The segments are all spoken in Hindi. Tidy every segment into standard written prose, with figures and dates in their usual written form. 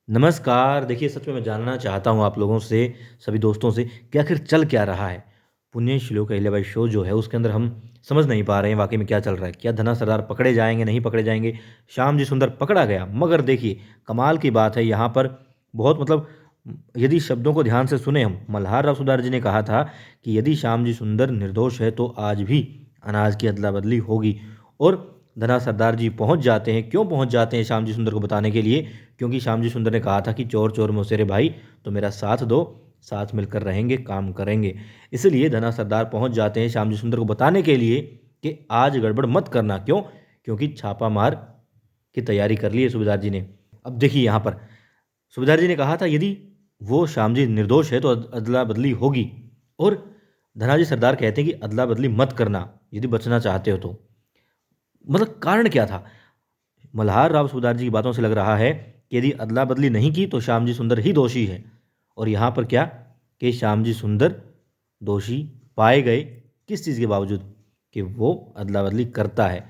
नमस्कार। देखिए, सच में मैं जानना चाहता हूँ आप लोगों से, सभी दोस्तों से कि आखिर चल क्या रहा है? पुण्य श्लोक अहिल्याबाई शो जो है उसके अंदर हम समझ नहीं पा रहे हैं वाक़ई में क्या चल रहा है? क्या धना सरदार पकड़े जाएँगे, नहीं पकड़े जाएँगे? श्यामजी सुंदर पकड़ा गया, मगर देखिए कमाल की बात है यहाँ पर बहुत यदि शब्दों को ध्यान से सुने हम, मल्हार राव सुधार जी ने कहा था कि यदि श्यामजी सुंदर निर्दोष है तो आज भी अनाज की अदला-बदली होगी। और धना सरदार जी पहुँच जाते हैं, क्यों पहुँच जाते हैं श्यामजी सुंदर को बताने के लिए? क्योंकि श्यामजी सुंदर ने कहा था कि चोर चोर मौसेरे भाई, तो मेरा साथ दो, साथ मिलकर रहेंगे, काम करेंगे। इसलिए धना सरदार पहुंच जाते हैं श्यामजी सुंदर को बताने के लिए कि आज गड़बड़ मत करना। क्यों? क्योंकि छापा मार की तैयारी कर ली है सूबेदार जी ने। अब देखिए यहाँ पर सूबेदार जी ने कहा था यदि वो श्यामजी निर्दोष है तो अदला बदली होगी। और धनाजी सरदार कहते हैं कि अदला बदली मत करना यदि बचना चाहते हो तो। मतलब कारण क्या था? मल्हार राव सूबेदार जी की बातों से लग रहा है कि यदि अदला बदली नहीं की तो श्यामजी सुंदर ही दोषी है। और यहाँ पर क्या कि श्यामजी सुंदर दोषी पाए गए, किस चीज़ के बावजूद? कि वो अदला बदली करता है।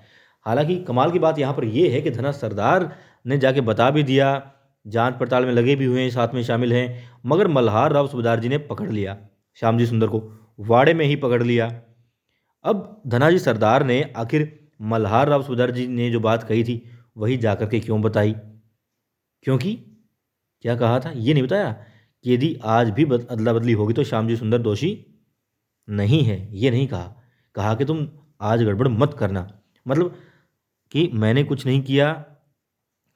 हालांकि कमाल की बात यहाँ पर यह है कि धना सरदार ने जाके बता भी दिया, जांच पड़ताल में लगे भी हुए हैं, साथ में शामिल हैं, मगर मल्हार राव सूबेदार जी ने पकड़ लिया श्यामजी सुंदर को, वाड़े में ही पकड़ लिया। अब धनाजी सरदार ने आखिर मल्हार राव सूबेदार जी ने जो बात कही थी वही जाकर के क्यों बताई? क्योंकि क्या कहा था ये नहीं बताया कि यदि आज भी अदला बदली होगी तो श्यामजी सुंदर दोषी नहीं है, ये नहीं कहा। कहा कि तुम आज गड़बड़ मत करना, मतलब कि मैंने कुछ नहीं किया,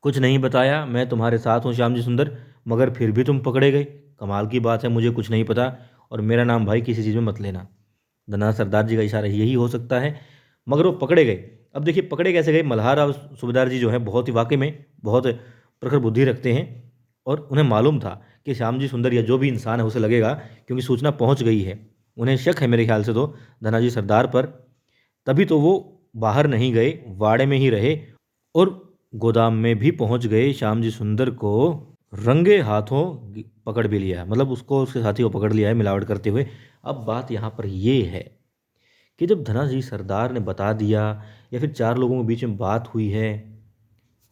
कुछ नहीं बताया, मैं तुम्हारे साथ हूँ श्यामजी सुंदर, मगर फिर भी तुम पकड़े गए। कमाल की बात है, मुझे कुछ नहीं पता और मेरा नाम भाई किसी चीज़ में मत लेना। धना सरदार जी का इशारा यही हो सकता है, मगर वो पकड़े गए। अब देखिए पकड़े कैसे गए? मल्हार राव सूबेदार जी जो है बहुत ही वाकई में बहुत प्रखर बुद्धि रखते हैं और उन्हें मालूम था कि श्यामजी सुंदर या जो भी इंसान है उसे लगेगा, क्योंकि सूचना पहुंच गई है। उन्हें शक है मेरे ख्याल से तो धनाजी सरदार पर, तभी तो वो बाहर नहीं गए, वाड़े में ही रहे और गोदाम में भी पहुंच गए। श्यामजी सुंदर को रंगे हाथों पकड़ भी लिया, मतलब उसको उसके साथी को पकड़ लिया है मिलावट करते हुए। अब बात यहाँ पर ये है कि जब धनाजी सरदार ने बता दिया या फिर चार लोगों के बीच में बात हुई है,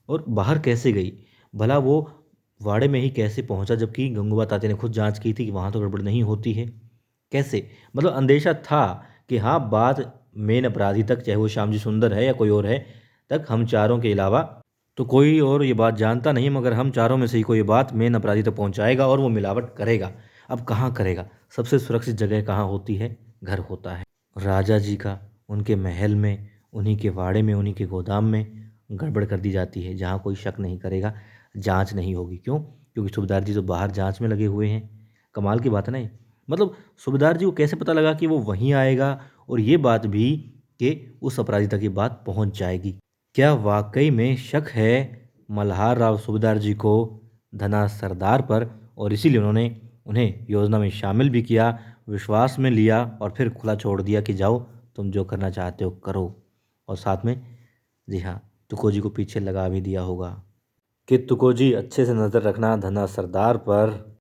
और बाहर कैसे गई? भला वो वाड़े में ही कैसे पहुंचा जबकि गंगूबा ताते ने खुद जांच की थी कि वहां तो गड़बड़ नहीं होती है? कैसे? मतलब अंदेशा था कि हाँ, बात मेन अपराधी तक, चाहे वो श्यामजी सुंदर है या कोई और है, तक हम चारों के अलावा तो कोई और ये बात जानता नहीं, मगर हम चारों में से ही कोई ये बात मेन अपराधी तक पहुंचाएगा और वो मिलावट करेगा। अब कहाँ करेगा? सबसे सुरक्षित जगह कहाँ होती है? घर होता है राजा जी का, उनके महल में, उन्हीं के वाड़े में, उन्हीं के गोदाम में गड़बड़ कर दी जाती है, जहाँ कोई शक नहीं करेगा, जांच नहीं होगी। क्यों? क्योंकि सूबेदार जी तो बाहर जांच में लगे हुए हैं। कमाल की बात है ना ये? मतलब सूबेदार जी को कैसे पता लगा कि वो वहीं आएगा, और ये बात भी कि उस अपराधी तक ये बात पहुंच जाएगी? क्या वाकई में शक है मल्हार राव सूबेदार जी को धना सरदार पर, और इसीलिए उन्होंने उन्हें योजना में शामिल भी किया, विश्वास में लिया और फिर खुला छोड़ दिया कि जाओ, तुम जो करना चाहते हो करो। और साथ में, जी हाँ, तुकोजी को पीछे लगा भी दिया होगा कि तुकोजी अच्छे से नज़र रखना धना सरदार पर।